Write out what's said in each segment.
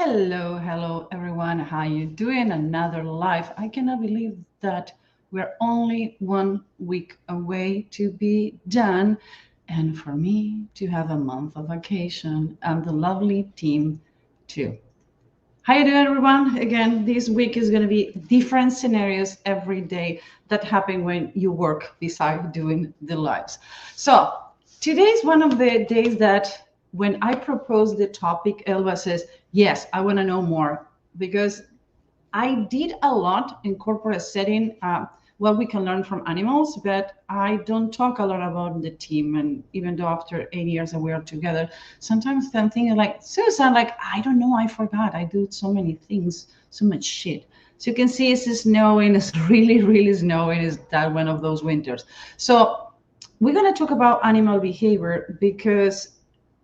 Hello everyone. How you doing? Another live. I cannot believe that we're only 1 week away to be done, and for me to have a month of vacation and the lovely team too. How you doing, everyone? Again, this week is going to be different scenarios every day that happen when you work beside doing the lives. So today is one of the days that when I propose the topic, Elba says, yes, I want to know more because I did a lot in corporate setting, what we can learn from animals, but I don't talk a lot about the team. And even though after 8 years that we are together, sometimes I'm thinking like, Susan, like, I don't know, I forgot. I do so many things, so much shit. So you can see it's snowing, it's really snowing. It's that one of those winters. So we're going to talk about animal behavior because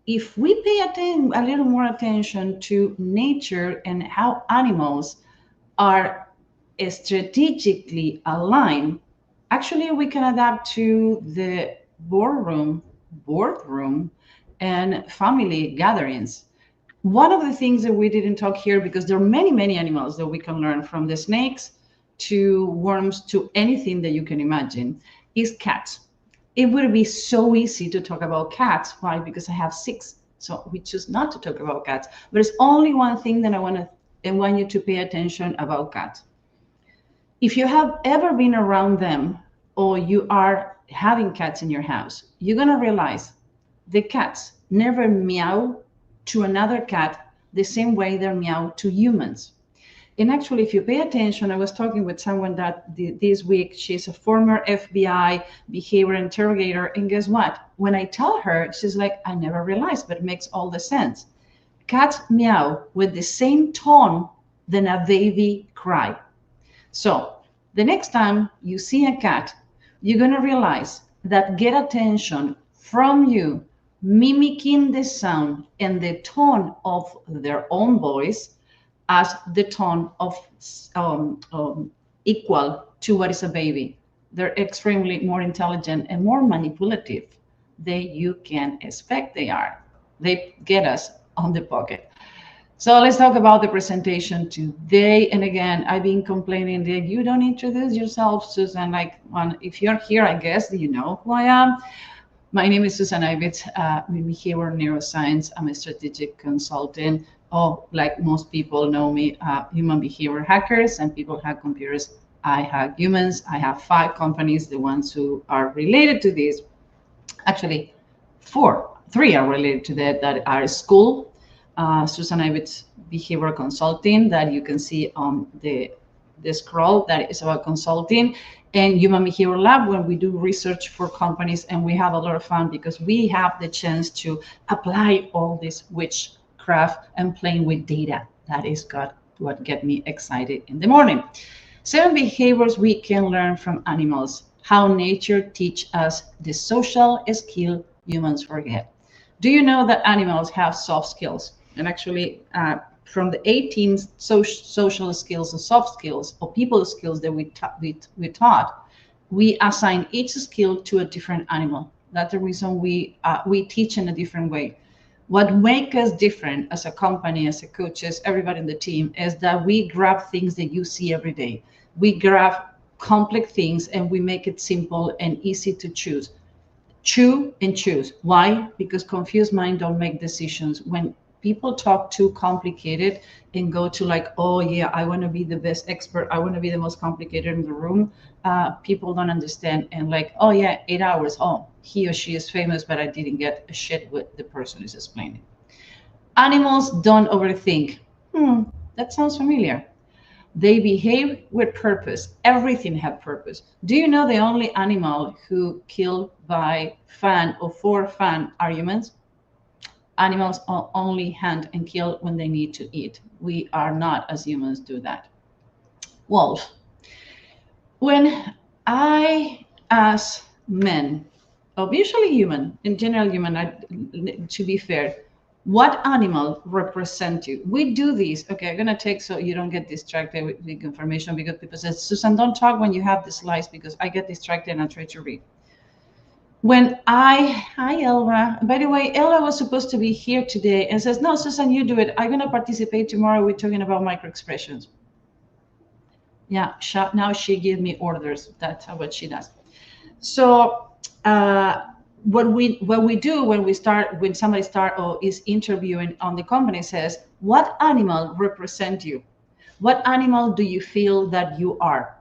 if we pay a little more attention to nature and how animals are strategically aligned, actually we can adapt to the boardroom, and family gatherings. One of the things that we didn't talk here, because there are many animals that we can learn from the snakes to worms to anything that you can imagine, is cats. It would be so easy to talk about cats. Why? Because I have six. So we choose not to talk about cats. But it's only one thing that I want you to pay attention about cats. If you have ever been around them or you are having cats in your house, you're going to realize the cats never meow to another cat the same way they meow to humans. And actually, if you pay attention, I was talking with someone that this week, she's a former FBI behavior interrogator. And guess what? When I tell her, she's like, I never realized, but it makes all the sense. Cats meow with the same tone than a baby cry. So the next time you see a cat, you're going to realize that get attention from you mimicking the sound and the tone of their own voice as the tone of equal to what is a baby. They're extremely more intelligent and more manipulative than you can expect they are. They get us on the pocket. So let's talk about the presentation today. And again, I've been complaining that you don't introduce yourself, Susan. Like, if you're here, I guess you know who I am. My name is Susan Ivitz, behavioral neuroscience. I'm a strategic consultant. Oh, like most people know me, human behavior hackers, and people hack computers. I hack humans. I have 5 companies, the ones who are related to this. Actually, three are related to that are school. Susan Ivitz Behavioral Consulting that you can see on the scroll that is about consulting, and Human Behavior Lab when we do research for companies, and we have a lot of fun because we have the chance to apply all this witchcraft and playing with data. That is what get me excited in the morning. 7 behaviors we can learn from animals. How nature teach us the social skill humans forget. Do you know that animals have soft skills? And actually, from the 18 social skills and soft skills or people skills that we taught, we assign each skill to a different animal. That's the reason we teach in a different way. What makes us different as a company, as a coaches, everybody in the team, is that we grab things that you see every day. We grab complex things and we make it simple and easy to choose. Chew and choose. Why? Because confused mind don't make decisions. When people talk too complicated and go to like, oh yeah, I want to be the best expert, I want to be the most complicated in the room, people don't understand. And like, oh yeah, 8 hours, oh, he or she is famous, but I didn't get a shit what the person is explaining. Animals don't overthink. That sounds familiar. They behave with purpose. Everything have purpose. Do you know the only animal who kill by fan or for fan are humans? Animals only hunt and kill when they need to eat. We are not, as humans, do that. Wolf. When I ask men, usually human, in general human, to be fair, what animal represent you? We do this. Okay, I'm gonna take so you don't get distracted with the information because people say, Susan, don't talk when you have the slides because I get distracted and I try to read. Hi Elva. By the way, Ella was supposed to be here today and says, no, Susan, you do it. I'm going to participate tomorrow. We're talking about micro expressions. Yeah, now she gives me orders. That's what she does. So what we do when somebody start or is interviewing on the company says, what animal represent you? What animal do you feel that you are?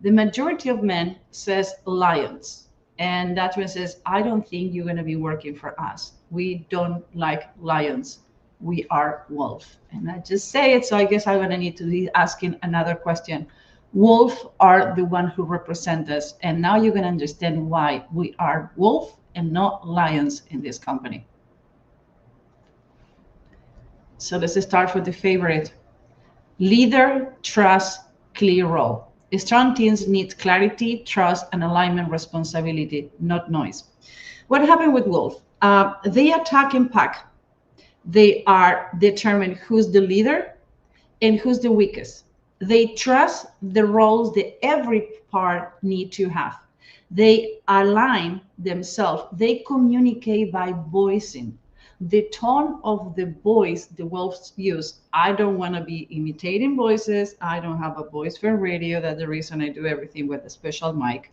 The majority of men says lions. And that one says, I don't think you're going to be working for us. We don't like lions. We are wolf. And I just say it. So I guess I'm going to need to be asking another question. Wolf are the one who represent us. And now you're going to understand why we are wolf and not lions in this company. So let's start with the favorite. Leader, trust, clear role. Strong teams need clarity, trust, and alignment responsibility, not noise. What happened with Wolf? They attack in pack. They are determined who's the leader and who's the weakest. They trust the roles that every part need to have. They align themselves. They communicate by voicing the tone of the voice the wolves use. I don't want to be imitating voices. I don't have a voice for radio. That's the reason I do everything with a special mic.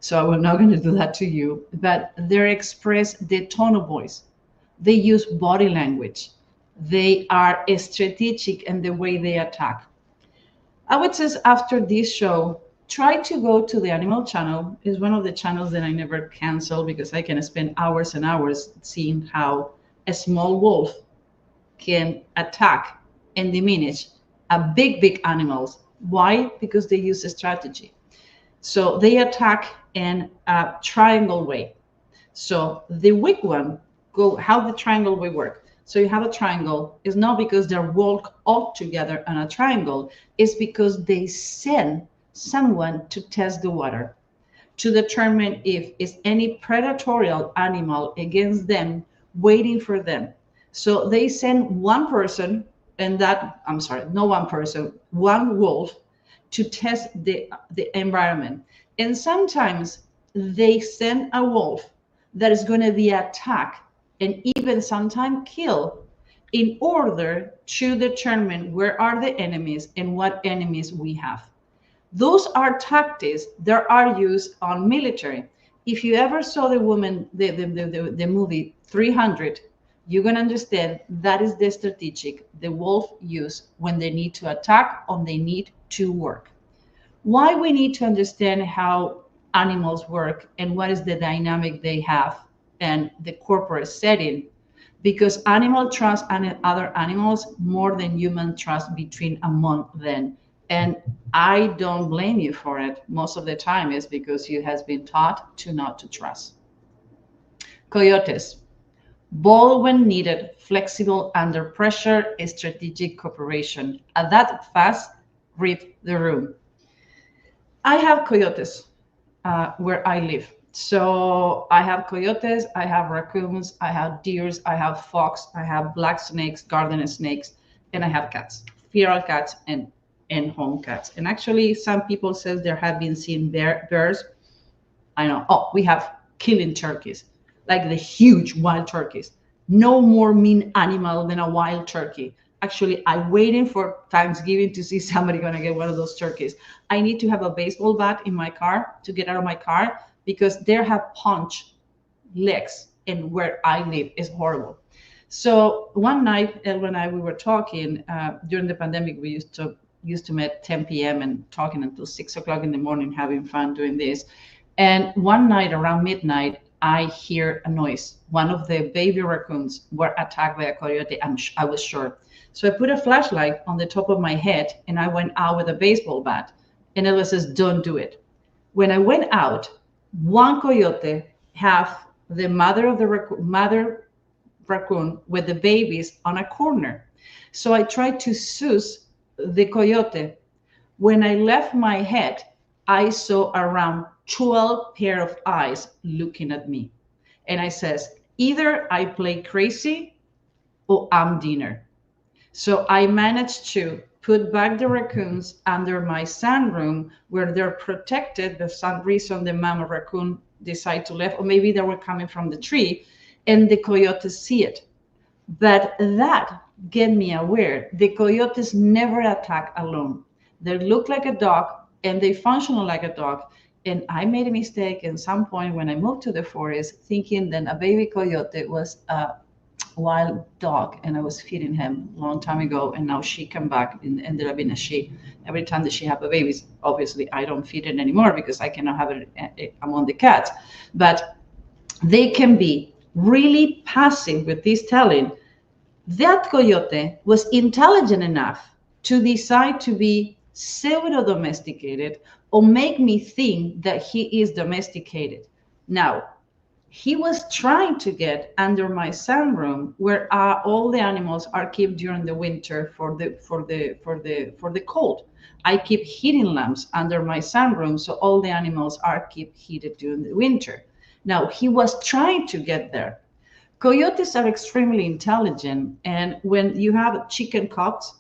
So I'm not going to do that to you. But they express the tone of voice. They use body language. They are strategic in the way they attack. I would say after this show, try to go to the Animal Channel. It's one of the channels that I never cancel because I can spend hours and hours seeing how a small wolf can attack and diminish a big animals. Why? Because they use a strategy. So they attack in a triangle way. So the weak one go how the triangle will work. So you have a triangle. It's not because they're walk all together on a triangle. It's because they send someone to test the water to determine if is any predatory animal against them waiting for them. So they send one person, and that I'm sorry, no one person, one wolf to test the environment. And sometimes they send a wolf that is going to be attacked and even sometimes kill in order to determine where are the enemies and what enemies we have. Those are tactics that are used on military. If you ever saw the movie 300, you're going to understand that is the strategic the wolf use when they need to attack or they need to work. Why we need to understand how animals work and what is the dynamic they have and the corporate setting, because animal trust and other animals more than human trust between among them. And I don't blame you for it. Most of the time is because you has been taught to not to trust. Coyotes, bold when needed, flexible under pressure, strategic cooperation. At that fast, read the room. I have coyotes where I live. So I have coyotes, I have raccoons, I have deers, I have fox, I have black snakes, garden snakes, and I have cats, feral cats and home cats. And actually, some people says there have been seen bears. I know. Oh, we have killing turkeys, like the huge wild turkeys. No more mean animal than a wild turkey. Actually, I'm waiting for Thanksgiving to see somebody gonna get one of those turkeys. I need to have a baseball bat in my car to get out of my car because they have punch legs, and where I live is horrible. So one night, Elva and I, we were talking during the pandemic. We used to meet 10 p.m. and talking until 6 o'clock in the morning, having fun doing this. And one night around midnight, I hear a noise. One of the baby raccoons were attacked by a coyote. I was sure. So I put a flashlight on the top of my head and I went out with a baseball bat. And Ella says, don't do it. When I went out, one coyote have the mother of the mother raccoon with the babies on a corner. So I tried to soothe the coyote. When I left my head, I saw around 12 pair of eyes looking at me. And I says, either I play crazy or I'm dinner. So I managed to put back the raccoons under my sunroom where they're protected. For some reason, the mama raccoon decide to leave, or maybe they were coming from the tree, and the coyotes see it. But that get me aware. The coyotes never attack alone. They look like a dog and they function like a dog. And I made a mistake at some point when I moved to the forest, thinking that a baby coyote was a wild dog and I was feeding him a long time ago. And now she come back and ended up being a she. Every time that she have a baby, obviously I don't feed it anymore because I cannot have it among the cats. But they can be really passive with this telling. That coyote was intelligent enough to decide to be pseudo domesticated or make me think that he is domesticated. Now, he was trying to get under my sunroom where all the animals are kept during the winter for the cold. I keep heating lamps under my sunroom so all the animals are kept heated during the winter. Now he was trying to get there. Coyotes are extremely intelligent, and when you have chicken cooks,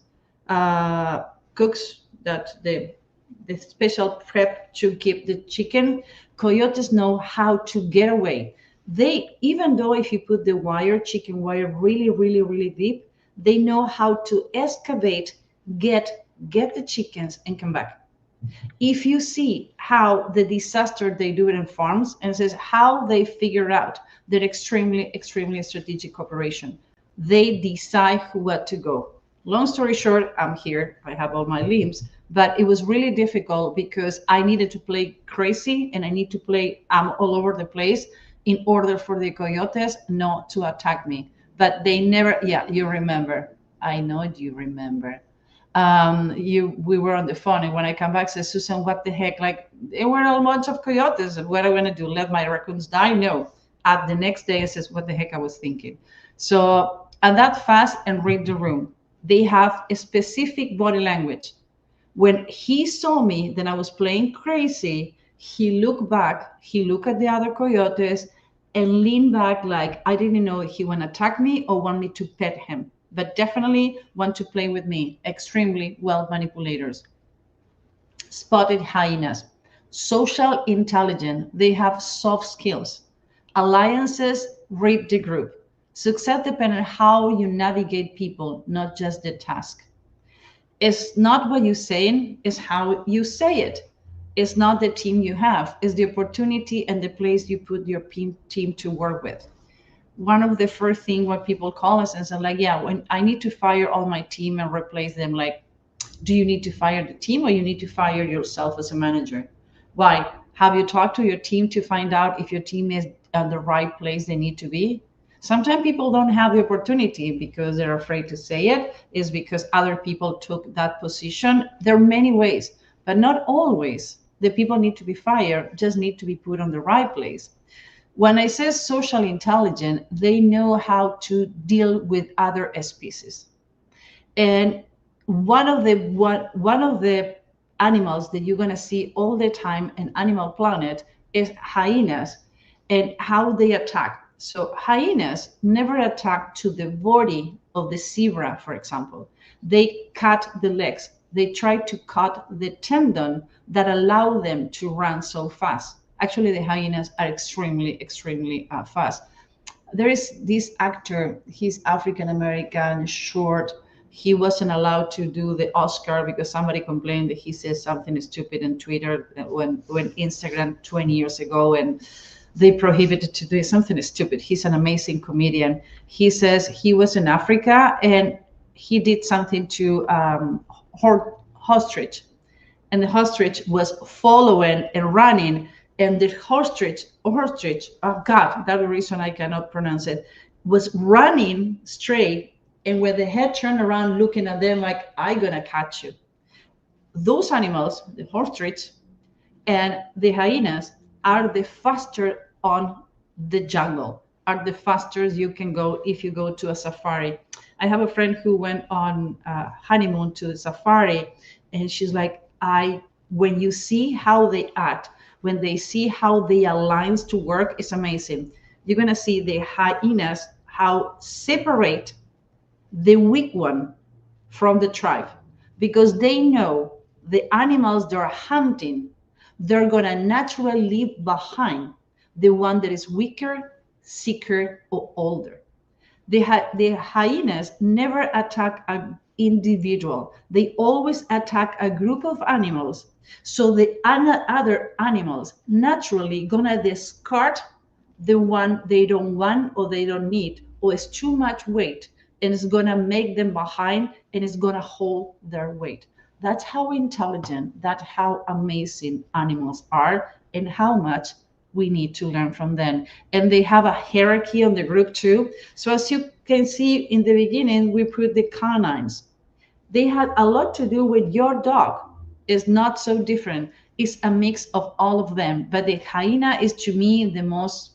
cooks that the special prep to keep the chicken, coyotes know how to get away. They, even though if you put the wire, chicken wire, really, really, really deep, they know how to excavate, get the chickens and come back. If you see how the disaster they do it in farms and says how they figure out their extremely strategic operation, they decide what to go. Long story short, I'm here, I have all my limbs, but it was really difficult because I needed to play crazy and I need to play all over the place in order for the coyotes not to attack me. But they never, yeah, you remember. I know you remember. We were on the phone, and when I come back, says, Susan, what the heck? Like, there were a bunch of coyotes, and what am I going to do? Let my raccoons die? No. At the next day, I says, what the heck I was thinking. So, and that fast and read the room. They have a specific body language. When he saw me, then I was playing crazy. He looked back, he looked at the other coyotes and leaned back like I didn't know if he want to attack me or want me to pet him, but definitely want to play with me. Extremely well manipulators. Spotted hyenas, social intelligence. They have soft skills. Alliances read the group. Success depends on how you navigate people, not just the task. It's not what you're saying, it's how you say it. It's not the team you have, it's the opportunity and the place you put your team to work with. One of the first things when people call us and say, like, yeah, when I need to fire all my team and replace them, like, do you need to fire the team or you need to fire yourself as a manager? Why? Have you talked to your team to find out if your team is at the right place they need to be? Sometimes people don't have the opportunity because they're afraid to say it, is because other people took that position. There are many ways, but not always. The people need to be fired, just need to be put on the right place. When I say social intelligence, they know how to deal with other species. And one of the animals that you're going to see all the time in Animal Planet is hyenas and how they attack. So hyenas never attack to the body of the zebra, for example. They cut the legs. They try to cut the tendon that allow them to run so fast. Actually, the hyenas are extremely fast. There is this actor, he's African-American, short. He wasn't allowed to do the Oscar because somebody complained that he says something stupid on Twitter when Instagram 20 years ago, and they prohibited to do something stupid. He's an amazing comedian. He says he was in Africa and he did something to ostrich, and the ostrich was following and running, and the ostrich, oh God, that's the reason I cannot pronounce it, was running straight, and with the head turned around looking at them like, I'm gonna catch you. Those animals, the ostrich and the hyenas, are the faster on the jungle, are the fastest you can go if you go to a safari. I have a friend who went on a honeymoon to the safari, and she's like, when you see how they act, when they see how they align to work, it's amazing. You're gonna see the hyenas, how separate the weak one from the tribe, because they know the animals they're hunting, they're going to naturally leave behind the one that is weaker, sicker, or older. The hyenas never attack an individual. They always attack a group of animals. So the other animals naturally gonna discard the one they don't want or they don't need or it's too much weight, and it's gonna make them behind and it's gonna hold their weight. That's how intelligent, that's how amazing animals are, and how much we need to learn from them. And they have a hierarchy on the group too. So as you can see in the beginning, we put the canines. They had a lot to do with your dog. It's not so different. It's a mix of all of them. But the hyena is to me the most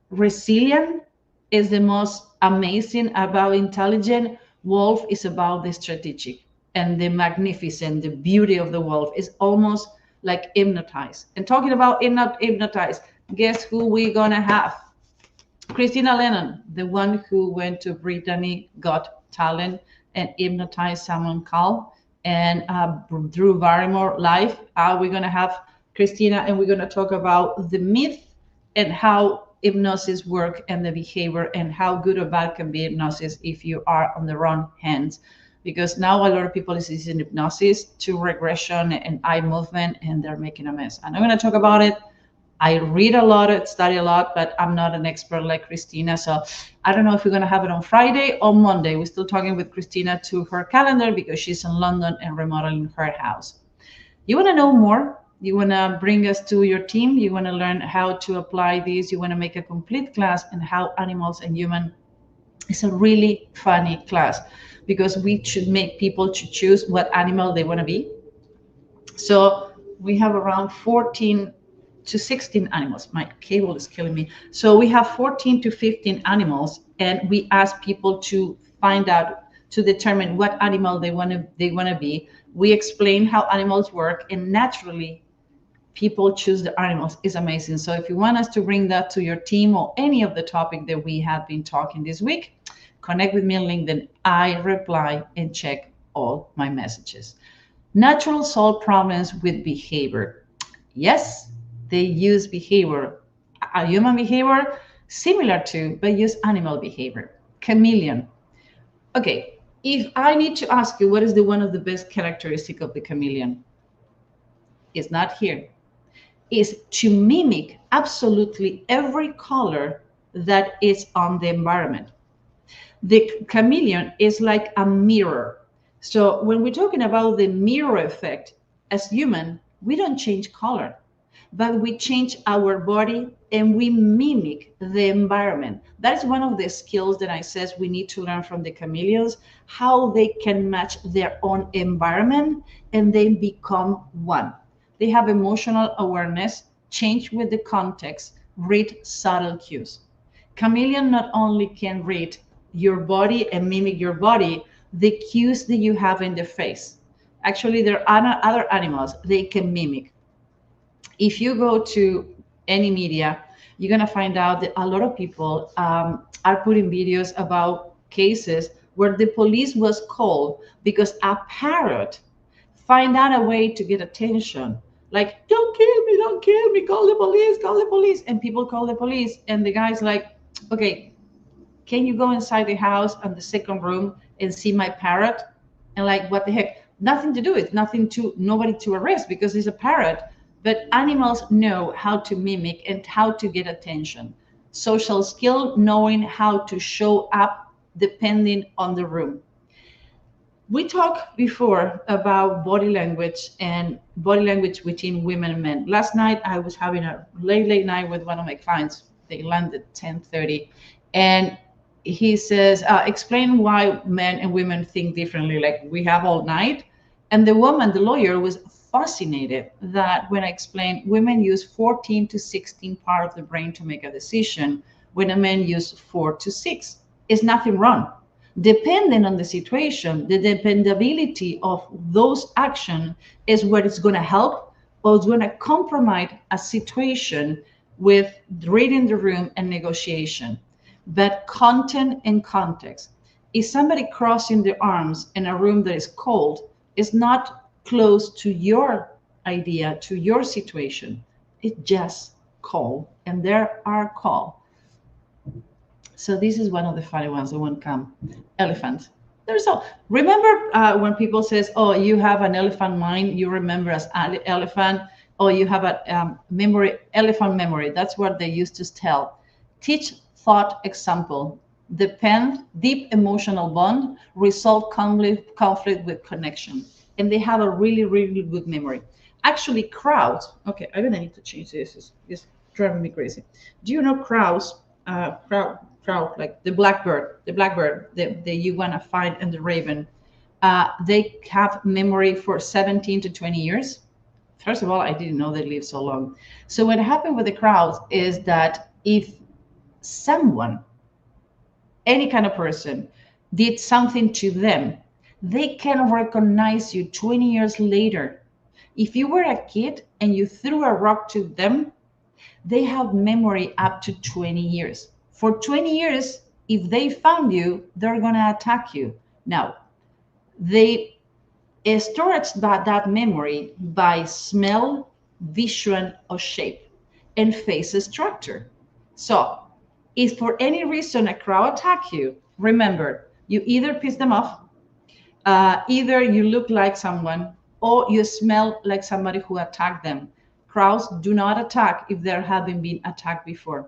resilient, is the most amazing about intelligent. Wolf is about the strategic and the magnificent, the beauty of the wolf is almost like hypnotized. And talking about hypnotized, guess who we're gonna have? Christina Lennon, the one who went to Brittany Got Talent and hypnotized Simon Cowell and Drew Barrymore live. We're gonna have Christina, and we're gonna talk about the myth and how hypnosis work and the behavior and how good or bad can be hypnosis if you are on the wrong hands. Because now a lot of people is using hypnosis to regression and eye movement, and they're making a mess. And I'm going to talk about it. I read a lot, study a lot, but I'm not an expert like Christina. So I don't know if we're going to have it on Friday or Monday. We're still talking with Christina to her calendar because she's in London and remodeling her house. You want to know more? You want to bring us to your team? You want to learn how to apply these? You want to make a complete class on how animals and human. It's a really funny class because we should make people to choose what animal they want to be. So we have around 14 to 16 animals. My cable is killing me. So we have 14 to 15 animals, and we ask people to find out, to determine what animal they want to be. We explain how animals work, and naturally people choose the animals. Is amazing. So if you want us to bring that to your team or any of the topic that we have been talking this week, connect with me on LinkedIn. I reply and check all my messages. Natural solve problems with behavior. Yes, they use behavior, a human behavior similar to, but use animal behavior. Chameleon. Okay, if I need to ask you what is the one of the best characteristic of the chameleon, it's not here. Is to mimic absolutely every color that is on the environment. The chameleon is like a mirror. So when we're talking about the mirror effect, as human, we don't change color, but we change our body and we mimic the environment. That is one of the skills that I says we need to learn from the chameleons, how they can match their own environment and then become one. They have emotional awareness, change with the context, read subtle cues. Chameleon not only can read your body and mimic your body, the cues that you have in the face. Actually, there are other animals they can mimic. If you go to any media, you're going to find out that a lot of people are putting videos about cases where the police was called because a parrot find out a way to get attention. Like, don't kill me, call the police. And people call the police. And the guy's like, okay, can you go inside the house and the second room and see my parrot? And like, what the heck? Nothing to do with, nobody to arrest because it's a parrot. But animals know how to mimic and how to get attention. Social skill, knowing how to show up depending on the room. We talked before about body language and body language between women and men. Last night, I was having a late night with one of my clients. They landed 10:30. And he says, explain why men and women think differently. Like, we have all night. And the woman, the lawyer, was fascinated that when I explained women use 14 to 16 part of the brain to make a decision, when a man use 4 to 6. Is nothing wrong. Depending on the situation, the dependability of those actions is what is going to help or it's going to compromise a situation with reading the room and negotiation. But content and context. Is somebody crossing their arms in a room that is cold is not close to your idea, to your situation. It's just cold, and there are cold. So this is one of the funny ones that won't come. Elephant. There's all. Remember when people says, "Oh, you have an elephant mind," you remember as elephant. Oh, you have a memory, elephant memory. That's what they used to tell. Teach thought example. Depend deep emotional bond. Resolve conflict with connection. And they have a really, really good memory. Actually, crowds. Okay, I'm gonna need to change this. It's driving me crazy. Do you know crows? Crow, like the blackbird, the you wanna find, and the raven. They have memory for 17 to 20 years. First of all, I didn't know they live so long. So what happened with the crowds is that if someone, any kind of person, did something to them, they can recognize you 20 years later. If you were a kid and you threw a rock to them, they have memory up to 20 years. For 20 years, if they found you, they're going to attack you. Now, they storage that memory by smell, vision, or shape, and face structure. So if for any reason a crowd attack you, remember, you either piss them off, either you look like someone, or you smell like somebody who attacked them. Crowds do not attack if they haven't been attacked before.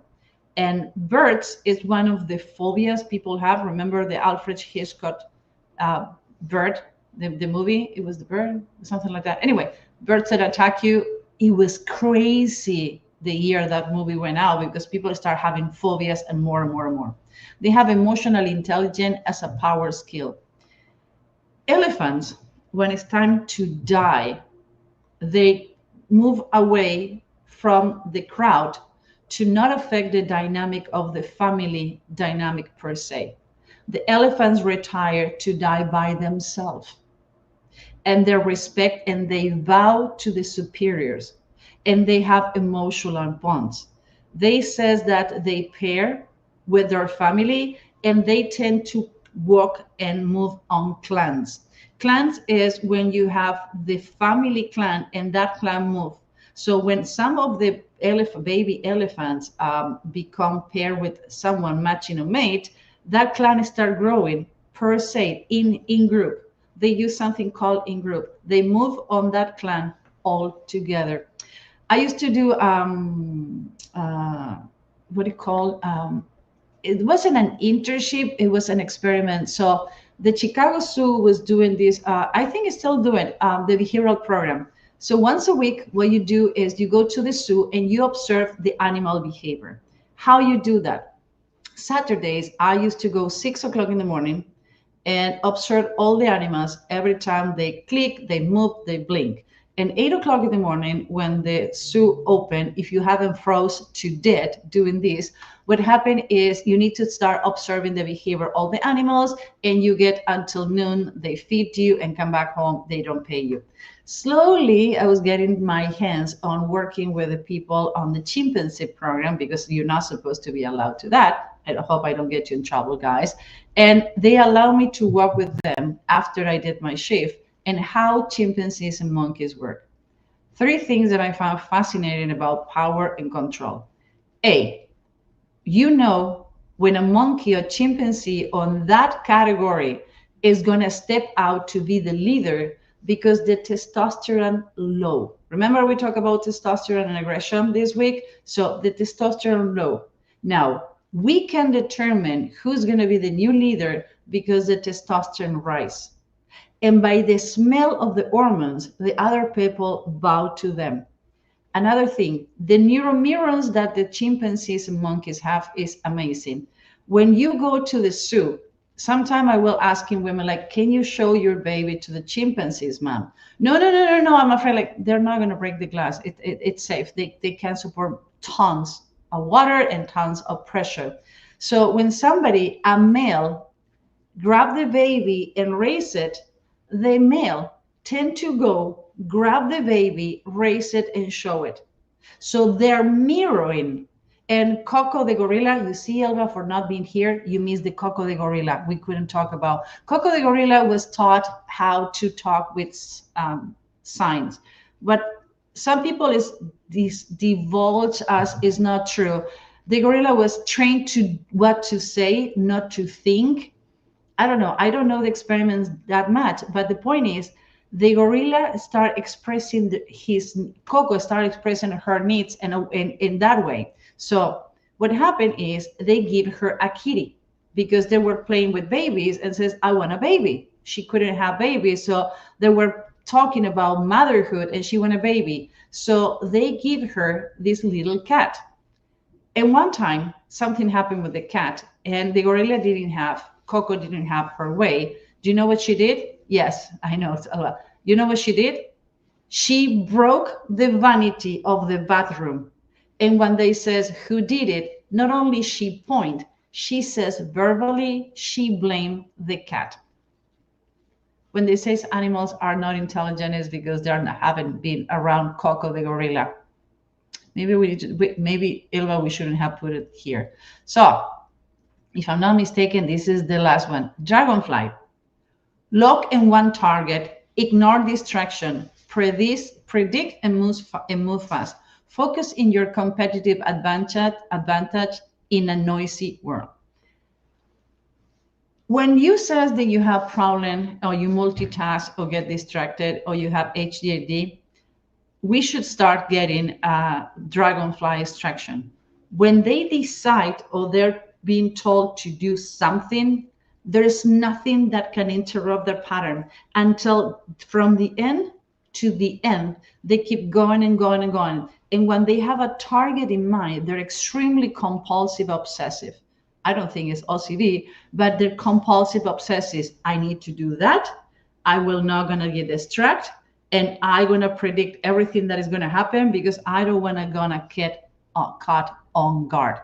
And birds is one of the phobias people have. Remember the Alfred Hitchcock bird, the movie? It was the bird, something like that. Anyway, birds that attack you. It was crazy the year that movie went out because people start having phobias and more and more and more. They have emotional intelligence as a power skill. Elephants, when it's time to die, they move away from the crowd to not affect the dynamic of the family dynamic per se. The elephants retire to die by themselves, and they respect and they bow to the superiors, and they have emotional bonds. They says that they pair with their family, and they tend to walk and move on clans. Clans is when you have the family clan and that clan move. So when some of the baby elephants become paired with someone matching a mate, that clan start growing per se in group. They use something called in group. They move on that clan all together. I used to do what do you call? It wasn't an internship; it was an experiment. So the Chicago Zoo was doing this. I think it's still doing the behavioral program. So once a week, what you do is you go to the zoo and you observe the animal behavior. How you do that? Saturdays, I used to go 6 o'clock in the morning and observe all the animals. Every time they click, they move, they blink. And 8 o'clock in the morning, when the zoo open, if you haven't froze to death doing this, what happened is you need to start observing the behavior of all the animals, and you get until noon, they feed you and come back home, they don't pay you. Slowly, I was getting my hands on working with the people on the chimpanzee program, because you're not supposed to be allowed to that. I hope I don't get you in trouble, guys. And they allow me to work with them after I did my shift and how chimpanzees and monkeys work. Three things that I found fascinating about power and control. A, you know when a monkey or chimpanzee on that category is going to step out to be the leader because the testosterone low. Remember we talked about testosterone and aggression this week? So the testosterone low. Now, we can determine who's going to be the new leader because the testosterone rise. And by the smell of the hormones, the other people bow to them. Another thing, the neuroneurons that the chimpanzees and monkeys have is amazing. When you go to the zoo, sometime I will asking women like, can you show your baby to the chimpanzees, ma'am? No, I'm afraid like they're not going to break the glass. It's safe. They can support tons of water and tons of pressure. So when somebody, a male, grab the baby and raise it, the male tend to go grab the baby, raise it, and show it. So they're mirroring. And Coco the gorilla, you see, Elba, for not being here, you missed the Coco the gorilla. We couldn't talk about. Coco the gorilla was taught how to talk with signs. What some people is this divulge as is not true. The gorilla was trained to what to say, not to think. I don't know. I don't know the experiments that much, but the point is, the gorilla start expressing his Coco start expressing her needs in that way. So what happened is they give her a kitty because they were playing with babies and says, I want a baby. She couldn't have babies, so they were talking about motherhood and she wanted a baby. So they give her this little cat. And one time something happened with the cat and the gorilla didn't have, Coco didn't have her way. Do you know what she did? Yes, I know it's a lot. You know what she did? She broke the vanity of the bathroom. And when they says who did it, not only she point, she says verbally, she blamed the cat. When they say animals are not intelligent, is because they haven't been around Coco the gorilla. Maybe maybe Ilva, we shouldn't have put it here. So, if I'm not mistaken, this is the last one. Dragonfly. Lock in one target, ignore distraction, predict and move fast. Focus in your competitive advantage in a noisy world. When you says that you have problem or you multitask or get distracted or you have HDD, we should start getting dragonfly instruction. When they decide or they're being told to do something, there's nothing that can interrupt their pattern until from the end to the end, they keep going and going and going. And when they have a target in mind, they're extremely compulsive obsessive. I don't think it's OCD, but they're compulsive obsessive. I need to do that. I will not gonna get distracted. And I'm gonna predict everything that is gonna happen because I don't wanna get caught on guard.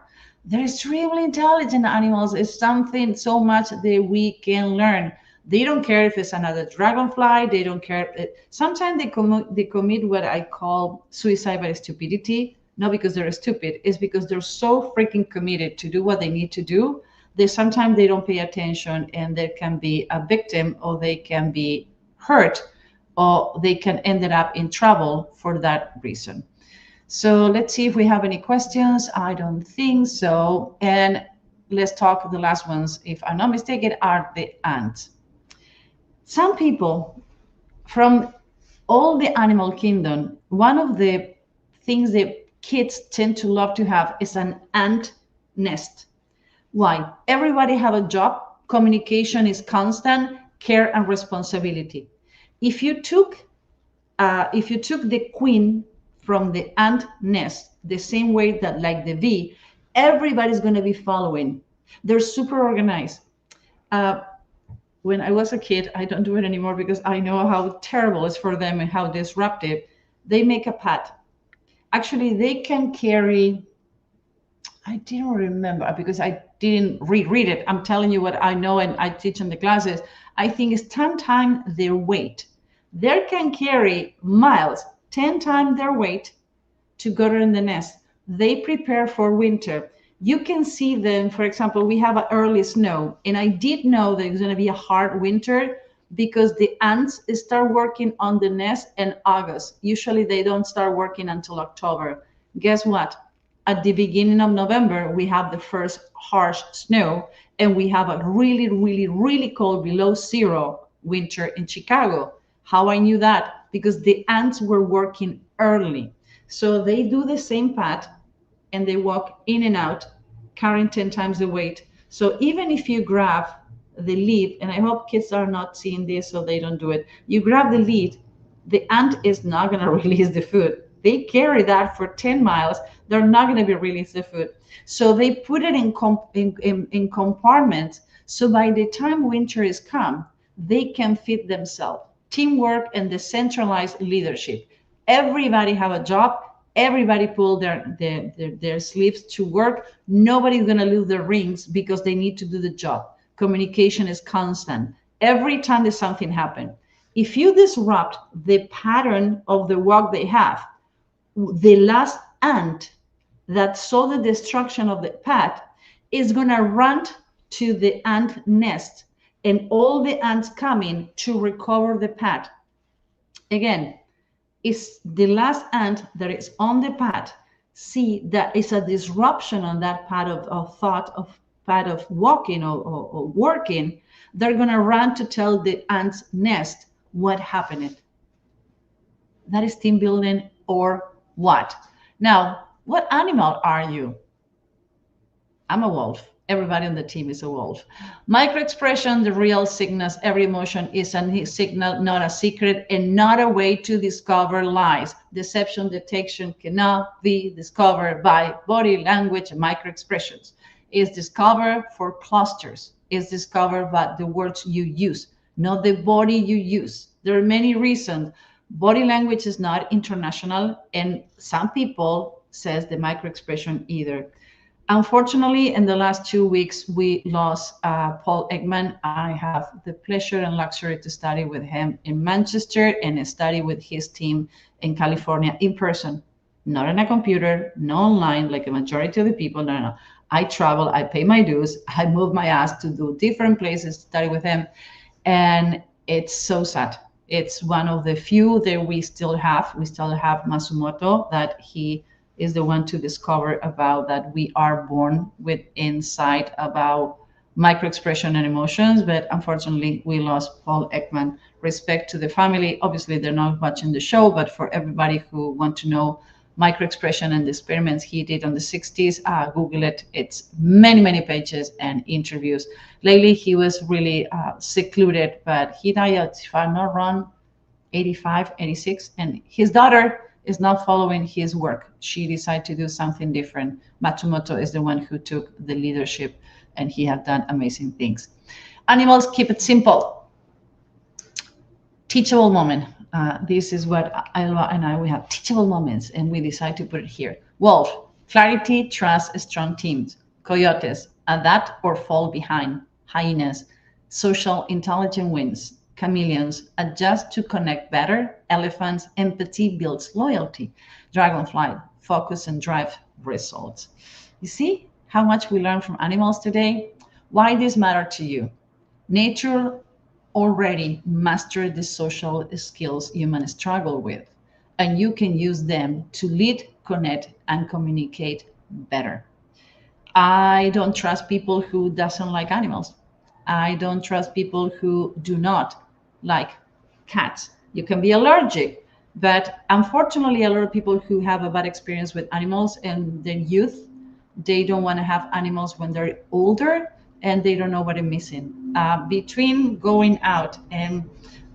They're extremely intelligent animals. It's something so much that we can learn. They don't care if it's another dragonfly. They don't care. Sometimes they commit what I call suicide by stupidity. Not because they're stupid. It's because they're so freaking committed to do what they need to do. They sometimes they don't pay attention, and they can be a victim, or they can be hurt, or they can end up in trouble for that reason. So let's see if we have any questions. I don't think so. And let's talk the last ones, if I'm not mistaken, are the ants. Some people from all the animal kingdom, one of the things that kids tend to love to have is an ant nest. Why? Everybody have a job. Communication is constant, care and responsibility. If you took the queen from the ant nest, the same way that like the bee, everybody's going to be following. They're super organized. When I was a kid, I don't do it anymore because I know how terrible it's for them and how disruptive. They make a path. Actually, they can carry, I didn't remember because I didn't reread it. I'm telling you what I know and I teach in the classes. I think it's 10 times their weight. They can carry miles, 10 times their weight to go in the nest. They prepare for winter. You can see them, for example, we have an early snow, and I did know that it's going to be a hard winter because the ants start working on the nest in August. Usually they don't start working until October. Guess what? At the beginning of November, we have the first harsh snow, and we have a really, really, really cold below zero winter in Chicago. How I knew that? Because the ants were working early. So they do the same path and they walk in and out, carrying 10 times the weight. So even if you grab the lead, and I hope kids are not seeing this so they don't do it, you grab the lead, the ant is not going to release the food. They carry that for 10 miles. They're not going to be released the food. So they put it in compartments. So by the time winter is come, they can feed themselves. Teamwork and decentralized leadership. Everybody have a job. Everybody pull their sleeves to work. Nobody's going to lose their rings because they need to do the job. Communication is constant. Every time there's something happen, if you disrupt the pattern of the work they have, the last ant that saw the destruction of the pet is going to run to the ant nest, and all the ants coming to recover the pet. Again, is the last ant that is on the pad see that is a disruption on that part of thought of part of walking or working, they're going to run to tell the ant's nest what happened. That is team building or what? Now, what animal are you? I'm a wolf. Everybody on the team is a wolf. Microexpression, the real signals, every emotion is a signal, not a secret, and not a way to discover lies. Deception detection cannot be discovered by body language and microexpressions. It's discovered for clusters. It's discovered by the words you use, not the body you use. There are many reasons. Body language is not international, and some people says the microexpression either. Unfortunately, in the last 2 weeks, we lost Paul Ekman. I have the pleasure and luxury to study with him in Manchester and study with his team in California in person, not on a computer, not online like a majority of the people. No, no, no. I travel, I pay my dues, I move my ass to do different places to study with him. And it's so sad. It's one of the few that we still have. We still have Matsumoto, that he is the one to discover about that we are born with insight about microexpression and emotions. But unfortunately, we lost Paul Ekman. Respect to the family. Obviously, they're not watching the show, but for everybody who want to know microexpression and the experiments he did on the 60s, Google it. It's many, many pages and interviews. Lately, he was really secluded, but he died, if I'm not wrong, 85, 86, and his daughter is not following his work. She decided to do something different. Matsumoto is the one who took the leadership, and he has done amazing things. Animals, keep it simple. Teachable moment. This is what Alba and I, we have teachable moments, and we decide to put it here. Wolf, clarity, trust, strong teams. Coyotes, adapt or fall behind. Hyenas, social intelligence wins. Chameleons, adjust to connect better. Elephants, empathy builds loyalty. Dragonfly, focus and drive results. You see how much we learn from animals today? Why this matter to you? Nature already mastered the social skills humans struggle with, and you can use them to lead, connect, and communicate better. I don't trust people who doesn't like animals. I don't trust people who do not like cats. You can be allergic, but unfortunately, a lot of people who have a bad experience with animals in their youth, they don't want to have animals when they're older, and they don't know what they're missing. Between going out and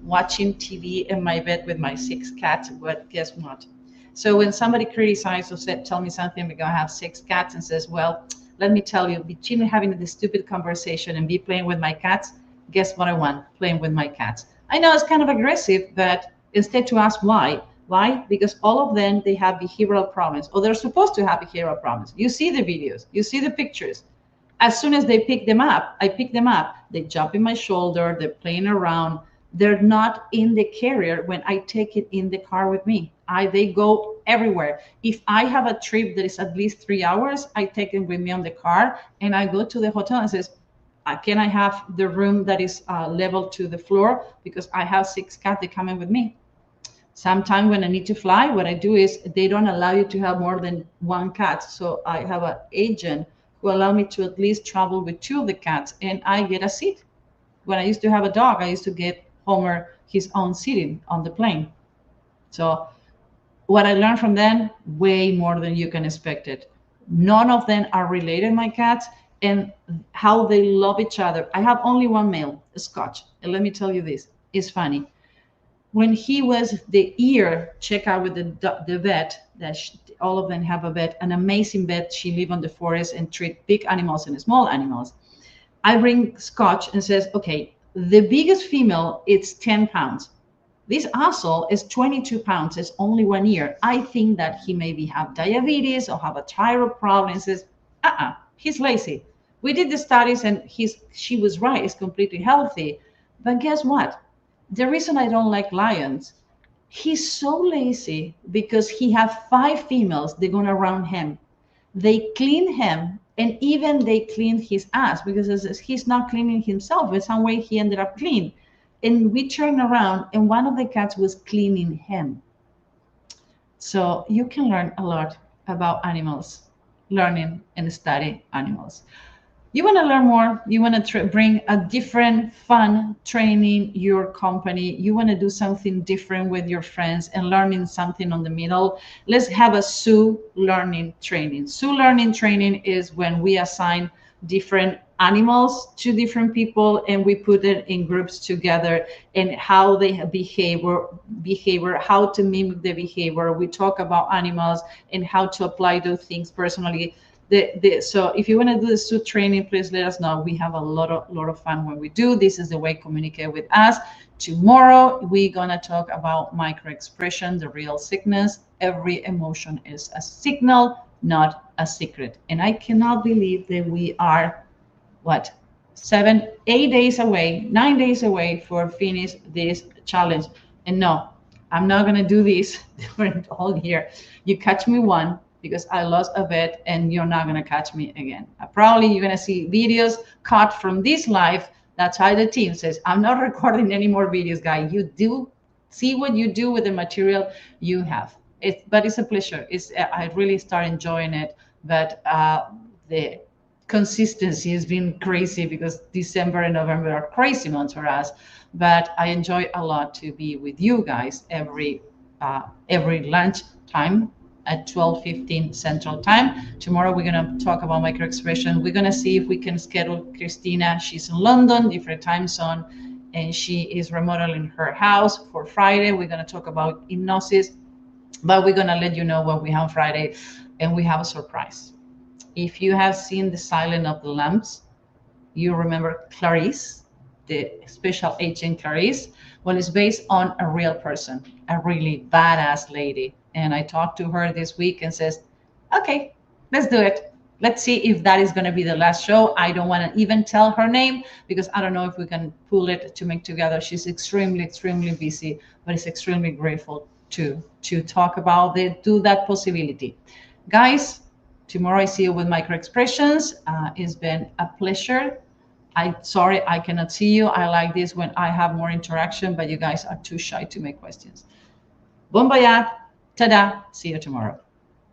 watching TV in my bed with my 6 cats, but guess what? So when somebody criticizes or tell me something because I have 6 cats and says, well, let me tell you, between having this stupid conversation and be playing with my cats, guess what I want? Playing with my cats. I know it's kind of aggressive, but instead to ask why. Why? Because all of them, they have behavioral problems, or they're supposed to have behavioral problems. You see the videos, you see the pictures. As soon as they pick them up, I pick them up. They jump in my shoulder, they're playing around. They're not in the carrier when I take it in the car with me. They go everywhere. If I have a trip that is at least 3 hours, I take them with me on the car, and I go to the hotel and says, can I have the room that is level to the floor, because I have 6 cats that come in with me. Sometimes when I need to fly, what I do is they don't allow you to have more than 1 cat. So I have an agent who allow me to at least travel with 2 of the cats, and I get a seat. When I used to have a dog, I used to get Homer his own seating on the plane. So what I learned from them, way more than you can expect it. None of them are related, my cats, and how they love each other. I have only 1 male, a Scotch. And let me tell you this, it's funny. When he was the ear checkout with the vet, that all of them have a vet, an amazing vet. She live on the forest and treat big animals and small animals. I bring Scotch and says, okay, the biggest female, it's 10 pounds. This asshole is 22 pounds. It's only 1 year. I think that he maybe have diabetes or have a thyroid problem. And says, he's lazy. We did the studies, and she was right. He's completely healthy. But guess what? The reason I don't like lions, he's so lazy because he have 5 females. They're going around him. They clean him, and even they cleaned his ass because he's not cleaning himself. In some way, he ended up clean. And we turned around, and one of the cats was cleaning him. So you can learn a lot about animals, learning and study animals. You want to learn more, you want to bring a different fun training your company, you want to do something different with your friends and learning something on the middle, let's have a zoo learning training. Zoo learning training is when we assign different animals to different people and we put it in groups together and how they behavior, how to mimic the behavior. We talk about animals and how to apply those things personally. So if you want to do the suit training, please let us know. We have a lot of fun when we do. This is the way communicate with us. Tomorrow we're gonna talk about micro expression, the real sickness. Every emotion is a signal, not a secret. And I cannot believe that we are what 7, 8 days away, 9 days away for finish this challenge. And no, I'm not gonna do this for all year. You catch me one because I lost a bet and you're not gonna catch me again. Probably you're gonna see videos cut from this live. That's why the team says, I'm not recording any more videos, guys. You do see what you do with the material you have. But it's a pleasure. I really start enjoying it. But the consistency has been crazy because December and November are crazy months for us. But I enjoy a lot to be with you guys every lunch time at 12:15 Central Time. Tomorrow we're going to talk about micro expression. We're going to see if we can schedule Christina. She's in London, different time zone, and she is remodeling her house for Friday. We're going to talk about hypnosis, but we're going to let you know what we have Friday, and we have a surprise. If you have seen The Silence of the Lambs, you remember Clarice, the special agent Clarice. Well, it's based on a real person, a really badass lady. And I talked to her this week and says, okay, let's do it. Let's see if that is going to be the last show. I don't want to even tell her name because I don't know if we can pull it to make together. She's extremely, extremely busy, but it's extremely grateful to talk about it, do that possibility. Guys, tomorrow I see you with micro expressions. It's been a pleasure. I'm sorry I cannot see you. I like this when I have more interaction, but you guys are too shy to make questions. Bon voyage. Ta-da. See you tomorrow.